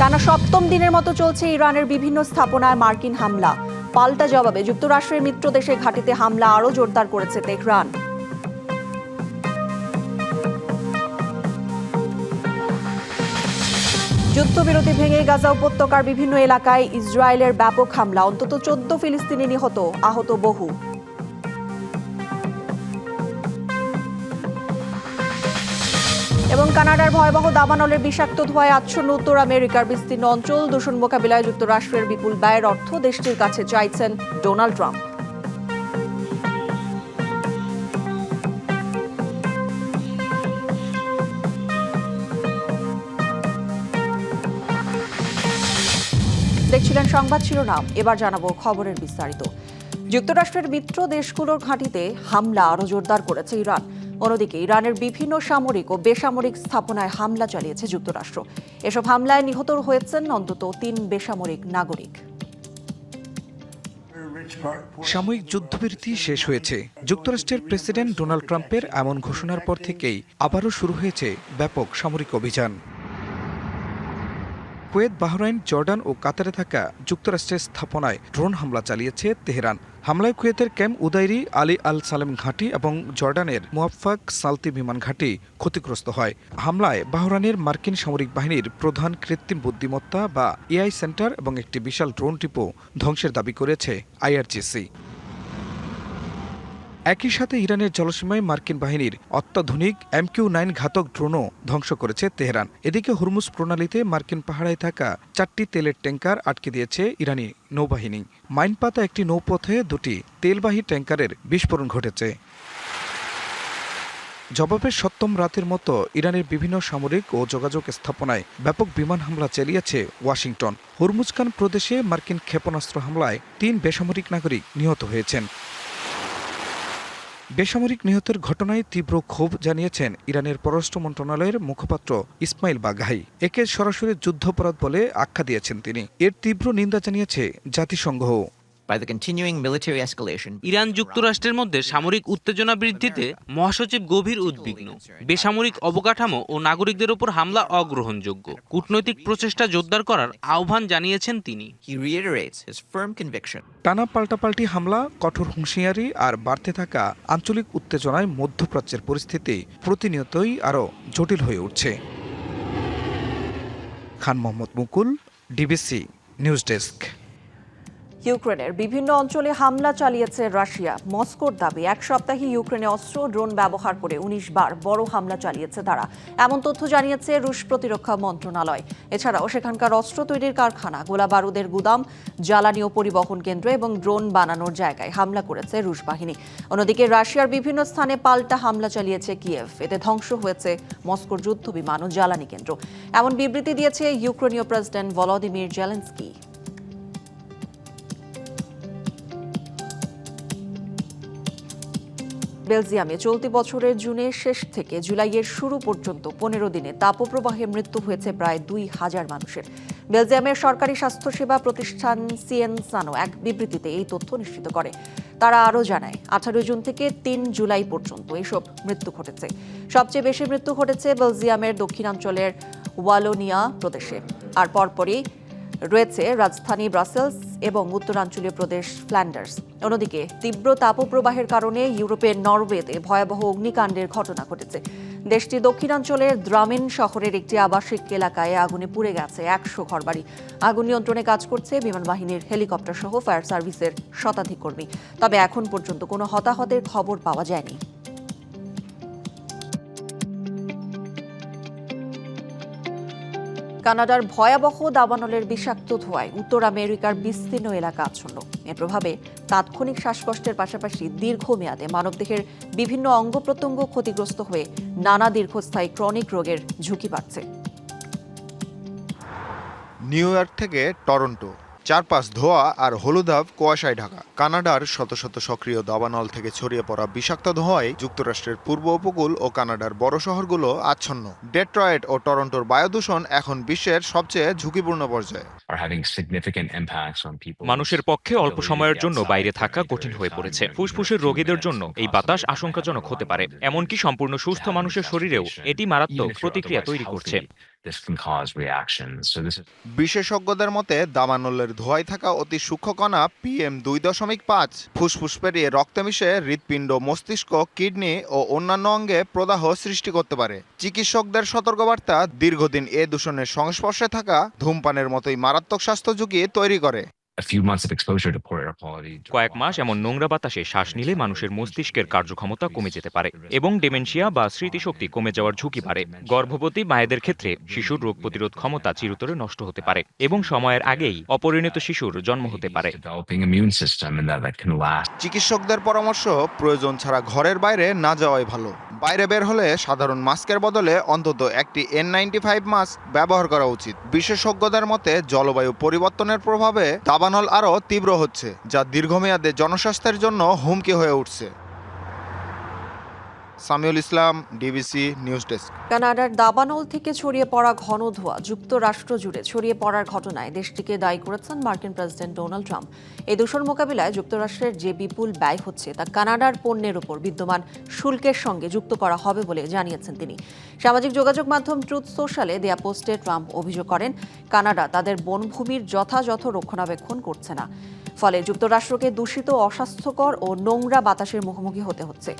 টানা সপ্তম দিনের মতো চলছে ইরানের বিভিন্ন স্থাপনায় মার্কিন হামলা। পাল্টা জবাবে যুক্তরাষ্ট্রের মিত্র দেশে ঘাঁটিতে হামলা আরও জোরদার করেছে তেহরান। যুদ্ধবিরতি ভেঙে গাজা উপত্যকার বিভিন্ন এলাকায় ইসরায়েলের ব্যাপক হামলা, অন্তত 14 ফিলিস্তিনি নিহত, আহত বহু। এবং কানাডার ভয়াবহ দাবানলের বিষাক্ত ধোঁয়ায় আচ্ছন্ন উত্তর আমেরিকার বিস্তীর্ণ অঞ্চল। দূষণ মোকাবিলায় যুক্তরাষ্ট্রের বিপুল ব্যয়ের অর্থ দেশটির কাছে চাইছেন ডোনাল্ড ট্রাম্প। দেখছিলেন সংবাদ শিরোনাম, এবার জানাবো খবরের বিস্তারিত। যুক্তরাষ্ট্রের মিত্র দেশগুলোর ঘাঁটিতে হামলা আরও জোরদার করেছে ইরান। অন্যদিকে ইরানের বিভিন্ন সামরিক ও বেসামরিক স্থাপনায় হামলা চালিয়েছে যুক্তরাষ্ট্র। এসব হামলায় নিহত হয়েছেন অন্তত 3 বেসামরিক নাগরিক। সাময়িক যুদ্ধবিরতি শেষ হয়েছে। যুক্তরাষ্ট্রের প্রেসিডেন্ট ডোনাল্ড ট্রাম্পের এমন ঘোষণার পর থেকেই আবারও শুরু হয়েছে ব্যাপক সামরিক অভিযান। কুয়েত, বাহরাইন, জর্ডান ও কাতারে থাকা যুক্তরাষ্ট্রের স্থাপনায় ড্রোন হামলা চালিয়েছে তেহরান। হামলায় কুয়েতের ক্যাম্প উদাইরি, আলী আল সালেম ঘাঁটি এবং জর্ডানের মুয়াফফাক সালতি বিমান ঘাঁটি ক্ষতিগ্রস্ত হয়। হামলায় বাহরাইনের মার্কিন সামরিক বাহিনীর প্রধান কৃত্রিম বুদ্ধিমত্তা বা এআই সেন্টার এবং একটি বিশাল ড্রোন টিপও ধ্বংসের দাবি করেছে আইআরজিসি। একই সাথে ইরানের জলসীমায় মার্কিন বাহিনীর অত্যাধুনিক MQ-9 ঘাতক ড্রোনও ধ্বংস করেছে তেহরান। এদিকে হরমুজ প্রণালীতে মার্কিন পাহাড়ায় থাকা 4টি তেলের ট্যাঙ্কার আটকে দিয়েছে ইরানি নৌবাহিনী। মাইনপাতা একটি নৌপথে 2টি তেলবাহী ট্যাঙ্কারের বিস্ফোরণ ঘটেছে। জবাবে সপ্তম রাতের মতো ইরানের বিভিন্ন সামরিক ও যোগাযোগ স্থাপনায় ব্যাপক বিমান হামলা চালিয়েছে ওয়াশিংটন। হরমুজখান প্রদেশে মার্কিন ক্ষেপণাস্ত্র হামলায় 3 বেসামরিক নাগরিক নিহত হয়েছেন। বেসামরিক নিহতের ঘটনায় তীব্র ক্ষোভ জানিয়েছেন ইরানের পররাষ্ট্র মন্ত্রণালয়ের মুখপাত্র ইসমাইল বাঘাই। একে সরাসরি যুদ্ধাপরাধ বলে আখ্যা দিয়েছেন তিনি। এর তীব্র নিন্দা জানিয়েছে জাতিসংঘও। ইরান যুক্তরাষ্ট্রের মধ্যে সামরিক উত্তেজনা বৃদ্ধিতে মহাসচিব গভীর উদ্বিগ্ন। বেসামরিক অবকাঠামো ও নাগরিকদের উপর হামলা অগ্রহণযোগ্য। কূটনৈতিক প্রচেষ্টা জোরদার করার আহ্বান জানিয়েছেন তিনি। টানা পাল্টাপাল্টি হামলা, কঠোর হুঁশিয়ারি আর বাড়তে থাকা আঞ্চলিক উত্তেজনায় মধ্যপ্রাচ্যের পরিস্থিতি প্রতিনিয়তই আরও জটিল হয়ে উঠছে। খান মোহাম্মদ মুকুল, ডিবিসি নিউজ ডেস্ক। ইউক্রেনের বিভিন্ন অঞ্চলে হামলা চালিয়েছে রাশিয়া। মস্কোর দাবি, এক সপ্তাহে ইউক্রেনে অস্ত্র ড্রোন ব্যবহার করে 19 বার বড় হামলা চালিয়েছে তারা। এমন তথ্য জানিয়েছে রুশ প্রতিরক্ষা মন্ত্রণালয়। এছাড়াও সেখানকার অস্ত্র তৈরির কারখানা, গোলা বারুদের গুদাম, জ্বালানি ও পরিবহন কেন্দ্র এবং ড্রোন বানানোর জায়গায় হামলা করেছে রুশ বাহিনী। অন্যদিকে রাশিয়ার বিভিন্ন স্থানে পাল্টা হামলা চালিয়েছে কিয়েভ। এতে ধ্বংস হয়েছে মস্কোর যুদ্ধ বিমান ও জ্বালানি কেন্দ্র। এমন বিবৃতি দিয়েছে ইউক্রেনীয় প্রেসিডেন্ট ভলোদিমির জেলেনস্কি। বেলজিয়ামে চলতি বছরের জুনের শেষ থেকে জুলাইয়ের শুরু পর্যন্ত 15 দিনে তাপপ্রবাহে মৃত্যু হয়েছে প্রায় 2000 মানুষের। বেলজিয়ামের সরকারি স্বাস্থ্যসেবা প্রতিষ্ঠান সিএনসানো এক বিবৃতিতে এই তথ্য নিশ্চিত করে। তারা আরও জানায়, 18 জুন থেকে 3 জুলাই পর্যন্ত এসব মৃত্যু ঘটেছে। সবচেয়ে বেশি মৃত্যু ঘটেছে বেলজিয়ামের দক্ষিণাঞ্চলের ওয়ালোনিয়া প্রদেশে, আর পরপরই রয়েছে রাজধানী ব্রাসেলস এবং উত্তরাঞ্চলীয় প্রদেশ ফ্ল্যান্ডার্স। অন্যদিকে তীব্র তাপপ্রবাহের কারণে ইউরোপের নরওয়েতে ভয়াবহ অগ্নিকাণ্ডের ঘটনা ঘটেছে। দেশটির দক্ষিণাঞ্চলের দ্রামেন শহরের একটি আবাসিক এলাকায় আগুনে পুড়ে গেছে 100 ঘরবাড়ি। আগুন নিয়ন্ত্রণে কাজ করছে বিমান বাহিনীর হেলিকপ্টার সহ ফায়ার সার্ভিসের শতাধিক কর্মী। তবে এখন পর্যন্ত কোনো হতাহতের খবর পাওয়া যায়নি। কানাডার ভয়াবহ দাবানলের বিষাক্ত ধোঁয়ায় উত্তর আমেরিকার বিস্তীর্ণ এলাকা আচ্ছন্ন। এর প্রভাবে তাৎক্ষণিক শ্বাসকষ্টের পাশাপাশি দীর্ঘমেয়াদে মানবদেহের বিভিন্ন অঙ্গ প্রত্যঙ্গ ক্ষতিগ্রস্ত হয়ে নানা দীর্ঘস্থায়ী ক্রনিক রোগের ঝুঁকি বাড়ছে। নিউ ইয়র্ক থেকে টরন্টো, চারপাশ ধোঁয়া আর হলুদাভ কুয়াশায় ঢাকা। কানাডার শত শত সক্রিয় দাবানল থেকে ছড়িয়ে পড়া বিষাক্ত ধোঁয়ায় যুক্তরাষ্ট্রের পূর্ব উপকূল ও কানাডার বড় শহরগুলো আচ্ছন্ন। ডেট্রয়েট ও টরন্টোর বায়ুদূষণ এখন বিশ্বের সবচেয়ে ঝুঁকিপূর্ণ পর্যায়ে। মানুষের পক্ষে অল্প সময়ের জন্য বাইরে থাকা কঠিন হয়ে পড়েছে। ফুসফুসের রোগীদের জন্য এই বাতাস আশঙ্কাজনক হতে পারে। এমনকি সম্পূর্ণ সুস্থ মানুষের শরীরেও এটি মারাত্মক প্রতিক্রিয়া তৈরি করছে। this can cause reactions. So this is বিশেষজ্ঞদের মতে দাবানলের ধোঁয়ায় থাকা অতি সূক্ষ্ম কণা PM2.5 ফুসফুস পেরিয়ে রক্তে মিশে হৃৎপিণ্ড, মস্তিষ্ক, কিডনি ও অন্যান্য অঙ্গে প্রদাহ সৃষ্টি করতে পারে। চিকিৎসকদের সতর্কবার্তা দীর্ঘদিন এ দূষণের সংস্পর্শে থাকা ধূমপানের মতোই মারাত্মক স্বাস্থ্য ঝুঁকি তৈরি করে। a few months of exposure to poor air quality. কয়েক মাস এমন নোংরা বাতাসে শ্বাস নিলে মানুষের মস্তিষ্কের কার্যক্ষমতা কমে যেতে পারে এবং ডেমেনশিয়া বা স্মৃতিশক্তি কমে যাওয়ার ঝুঁকি বাড়ে। গর্ভবতী মায়েদের ক্ষেত্রে শিশুর রোগ প্রতিরোধ ক্ষমতা চিরতরে নষ্ট হতে পারে এবং সময়ের আগেই অপরিণত শিশুর জন্ম হতে পারে। Developing immune system and that can last. চিকিৎসকদের পরামর্শ প্রয়োজন ছাড়া ঘরের বাইরে না যাওয়াই ভালো। বাইরে বের হলে সাধারণ মাস্কের বদলে অন্তত একটি N95 মাস্ক ব্যবহার করা উচিত। বিশেষজ্ঞদের মতে জলবায়ু পরিবর্তনের প্রভাবে দাবানল আরও তীব্র হচ্ছে, যা দীর্ঘমেয়াদে জনস্বাস্থ্যের জন্য হুমকি হয়ে উঠছে। সামিউল ইসলাম, ডিবিসি নিউজ ডেস্ক। কানাডার দাবানল থেকে ছড়িয়ে পড়া ঘন ধোঁয়া যুক্তরাষ্ট্র জুড়ে ছড়িয়ে পড়ার ঘটনায় দেশটিকে দায়ী করেছেন মার্কিন প্রেসিডেন্ট ডোনাল্ড ট্রাম্প। এই দূষণ মোকাবিলায় যুক্তরাষ্ট্রের যে বিপুল ব্যয় হচ্ছে তা কানাডার পণ্যের উপর বিদ্যমান শুল্কের সঙ্গে যুক্ত করা হবে বলে জানিয়েছেন তিনি। সামাজিক যোগাযোগ মাধ্যম ট্রুথ সোশ্যালে দেয়া পোস্টে ট্রাম্প অভিযোগ করেন কানাডা তাদের বনভূমির যথাযথ রক্ষণাবেক্ষণ করছে না, ফলে যুক্তরাষ্ট্রকে দূষিত, অস্বাস্থ্যকর ও নোংরা বাতাসের মুখোমুখি হতে হচ্ছে।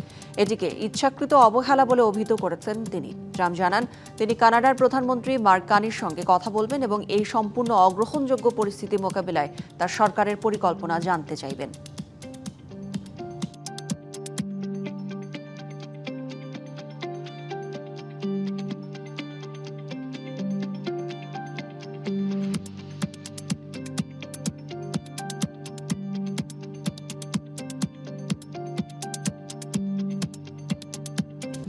এটিকে ইচ্ছাকৃত অবহেলা বলে অভিহিত করেছেন তিনি। ট্রাম্প জানান তিনি কানাডার প্রধানমন্ত্রী মার্ক কানির সঙ্গে কথা বলবেন এবং এই সম্পূর্ণ অগ্রহণযোগ্য পরিস্থিতি মোকাবিলায় তার সরকারের পরিকল্পনা জানতে চাইবেন।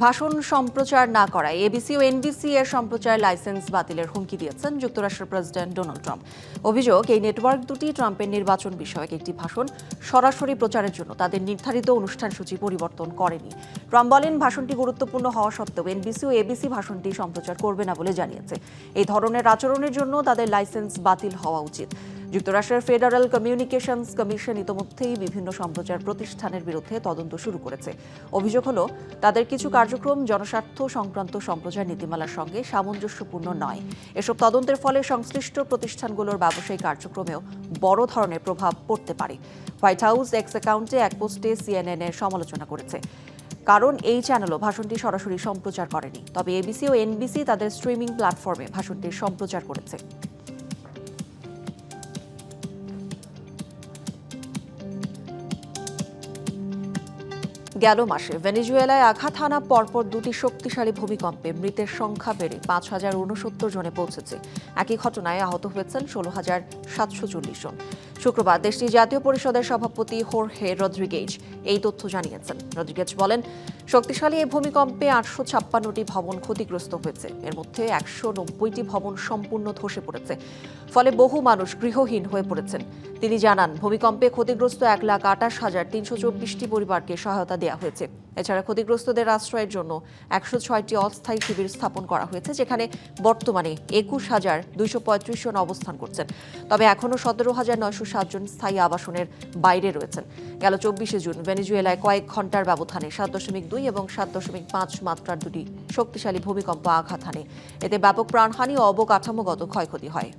ভাষণ সম্প্রচার না করায় এবিসি ও এনবিসি এর সম্প্রচার লাইসেন্স বাতিলের হুমকি দিয়েছেন যুক্তরাষ্ট্রের প্রেসিডেন্ট ডোনাল্ড ট্রাম্প। অভিযোগ, এই নেটওয়ার্ক দুটি ট্রাম্পের নির্বাচন বিষয়ক একটি ভাষণ সরাসরি প্রচারের জন্য তাদের নির্ধারিত অনুষ্ঠানসূচি পরিবর্তন করেনি। ট্রাম্প বলেন ভাষণটি গুরুত্বপূর্ণ হওয়া সত্ত্বেও এনবিসি ও এবিসি ভাষণটি সম্প্রচার করবে না বলে জানিয়েছে। এই ধরনের আচরণের জন্য তাদের লাইসেন্স বাতিল হওয়া উচিত। যুক্তরাষ্ট্রের ফেডারেল কমিউনিকেশনস কমিশন ইতোমধ্যেই বিভিন্ন সম্প্রচার প্রতিষ্ঠানের বিরুদ্ধে তদন্ত শুরু করেছে। অভিযোগ হলো তাদের কিছু কার্যক্রম জনস্বার্থ সংক্রান্ত সম্প্রচার নীতিমালার সঙ্গে সামঞ্জস্যপূর্ণ নয়। এসব তদন্তের ফলে সংশ্লিষ্ট প্রতিষ্ঠানগুলোর ব্যবসায়িক কার্যক্রমেও বড় ধরনের প্রভাব পড়তে পারে। হোয়াইট হাউস এক্স অ্যাকাউন্টে এক পোস্টে সিএনএন এর সমালোচনা করেছে, কারণ এই চ্যানেলও ভাষণটি সরাসরি সম্প্রচার করেনি। তবে এবিসি ও এনবিসি তাদের স্ট্রিমিং প্ল্যাটফর্মে ভাষণটি সম্প্রচার করেছে। গেল মাসে ভেনেজুয়েলায় আঘাত হানা পরপর দুটি শক্তিশালী ভূমিকম্পে মৃতের সংখ্যা বেড়ে ৫,০৬৯ জনে পৌঁছেছে। একই ঘটনায় আহত হয়েছেন ১৬,৭৪০ জন। শুক্রবার দেশটির জাতীয় পরিষদের সভাপতি হোর্হে রদ্রিগেজ এই তথ্য জানিয়েছেন। রদ্রিগেজ বলেন শক্তিশালী এই ভূমিকম্পে ৮৫৬টি ভবন ক্ষতিগ্রস্ত হয়েছে। এর মধ্যে ১৯০টি ভবন সম্পূর্ণ ধসে পড়েছে, ফলে বহু মানুষ গৃহহীন হয়ে পড়েছেন। তিনি জানান ভূমিকম্পে ক্ষতিগ্রস্ত ১,২৮,৩২৪টি পরিবারকে সহায়তা দেওয়া হয়েছে। এছাড়া ক্ষতিগ্রস্তদের আশ্রয়ের জন্য ১০৬টি অস্থায়ী শিবির স্থাপন করা হয়েছে, যেখানে বর্তমানে ২১,২৩৫ জন অবস্থান করছেন। তবে এখনও ১৭,৯০৭ জন স্থায়ী আবাসনের বাইরে রয়েছেন। গেল ২৪শে জুন ভেনেজুয়েলায় কয়েক ঘন্টার ব্যবধানে ৭.২ এবং ৭.৫ মাত্রার দুটি শক্তিশালী ভূমিকম্প আঘাত হানে। এতে ব্যাপক প্রাণহানি ও অবকাঠামোগত ক্ষয়ক্ষতি হয়।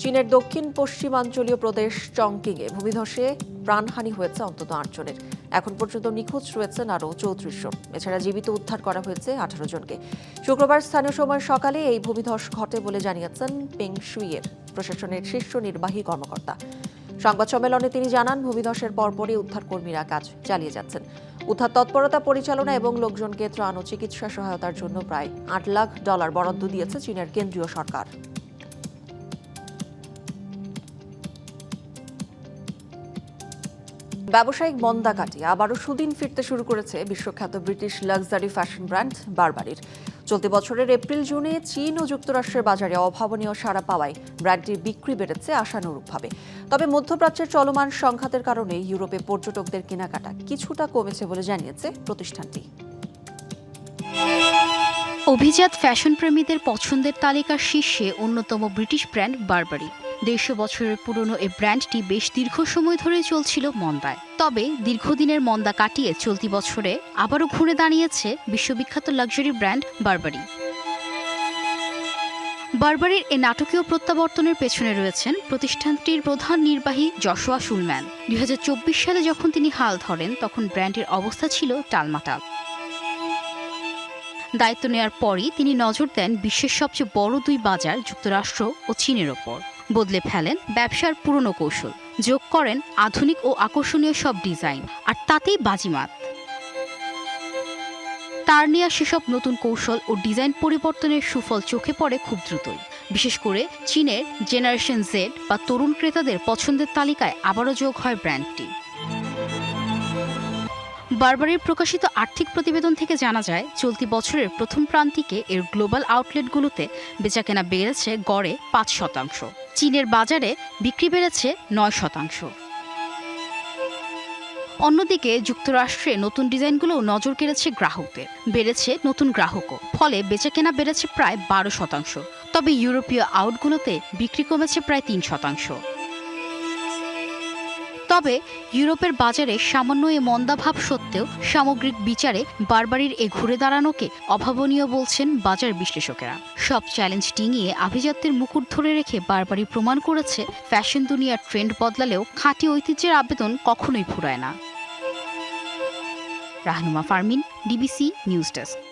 চীনের দক্ষিণ পশ্চিমাঞ্চলীয় প্রদেশ চংকিংয়ে ভূমিধসে প্রাণহানি হয়েছে অন্তত ৮ জনের। এখন পর্যন্ত নিখোঁজ রয়েছেন আরও ৩৪ জন। এছাড়া জীবিত উদ্ধার করা হয়েছে ১৮ জনকে। শুক্রবার স্থানীয় সময় সকালে এই ভূমিধস ঘটে বলে জানিয়েছেন পেংশুইয়ের প্রশাসনের শীর্ষ নির্বাহী কর্মকর্তা। সংবাদ সম্মেলনে তিনি জানান ভূমিধসের পরপরই উদ্ধারকর্মীরা কাজ চালিয়ে যাচ্ছেন। উদ্ধার তৎপরতা পরিচালনা এবং লোকজনকে ত্রাণ ও চিকিৎসা সহায়তার জন্য প্রায় $৮ লাখ বরাদ্দ দিয়েছে চীনের কেন্দ্রীয় সরকার। ব্যবসায়িক মন্দা কাটিয়ে আবারও সুদিন ফিরতে শুরু করেছে বিশ্বখ্যাত ব্রিটিশ লাক্সারি ফ্যাশন ব্র্যান্ড বারবারির। চলতি বছরের এপ্রিল-জুনে চীন ও যুক্তরাষ্ট্রের বাজারে অভাবনীয় সাড়া পাওয়ায় ব্র্যান্ডটির বিক্রি বেড়েছে আশানুরূপভাবে। তবে মধ্যপ্রাচ্যের চলমান সংঘাতের কারণে ইউরোপে পর্যটকদের কেনাকাটা কিছুটা কমেছে বলে জানিয়েছে প্রতিষ্ঠানটি। অভিজাত ফ্যাশন প্রেমীদের পছন্দের তালিকার শীর্ষে অন্যতম ব্রিটিশ ব্র্যান্ড বারবারি। 150 বছরের পুরনো এই ব্র্যান্ডটি বেশ দীর্ঘ সময় ধরে চলছিল মন্দায়। তবে দীর্ঘদিনের মন্দা কাটিয়ে চলতি বছরে আবারও ঘুরে দাঁড়িয়েছে বিশ্ববিখ্যাত লাক্সারি ব্র্যান্ড বারবারি। বারবারির এই নাটকীয় প্রত্যাবর্তনের পেছনে রয়েছেন প্রতিষ্ঠানটির প্রধান নির্বাহী জশুয়া শুলম্যান। 2024 সালে যখন তিনি হাল ধরেন তখন ব্র্যান্ডের অবস্থা ছিল টালমাটাল। দায়িত্ব নেওয়ার পরই তিনি নজর দেন বিশ্বের সবচেয়ে বড় দুই বাজার যুক্তরাষ্ট্র ও চীনের ওপর। বদলে ফেলেন ব্যবসার পুরনো কৌশল, যোগ করেন আধুনিক ও আকর্ষণীয় সব ডিজাইন, আর তাতেই বাজিমাত। তার নেওয়া সেসব নতুন কৌশল ও ডিজাইন পরিবর্তনের সুফল চোখে পড়ে খুব দ্রুতই। বিশেষ করে চীনের জেনারেশন জেড বা তরুণ ক্রেতাদের পছন্দের তালিকায় আবারও যোগ হয় ব্র্যান্ডটি। বারবারির প্রকাশিত আর্থিক প্রতিবেদন থেকে জানা যায়, চলতি বছরের প্রথম প্রান্তিকে এর গ্লোবাল আউটলেটগুলোতে বেচাকেনা বেড়েছে গড়ে 5%। চীনের বাজারে বিক্রি বেড়েছে 9%। অন্যদিকে যুক্তরাষ্ট্রে নতুন ডিজাইনগুলোও নজর কেড়েছে গ্রাহকদের, বেড়েছে নতুন গ্রাহকও, ফলে বেচাকেনা বেড়েছে প্রায় 12%। তবে ইউরোপীয় আউটগুলোতে বিক্রি কমেছে প্রায় 3%। তবে ইউরোপের বাজারে সামান্য এ মন্দাভাব সত্ত্বেও সামগ্রিক বিচারে বারবারির এ ঘুরে দাঁড়ানোকে অভাবনীয় বলছেন বাজার বিশ্লেষকেরা। সব চ্যালেঞ্জ ডিঙিয়ে আভিজাত্যের মুকুট ধরে রেখে বারবারি প্রমাণ করেছে ফ্যাশন দুনিয়ার ট্রেন্ড বদলালেও খাঁটি ঐতিহ্যের আবেদন কখনোই ফুরায় না। Rahnuma Fermin, DBC news desk.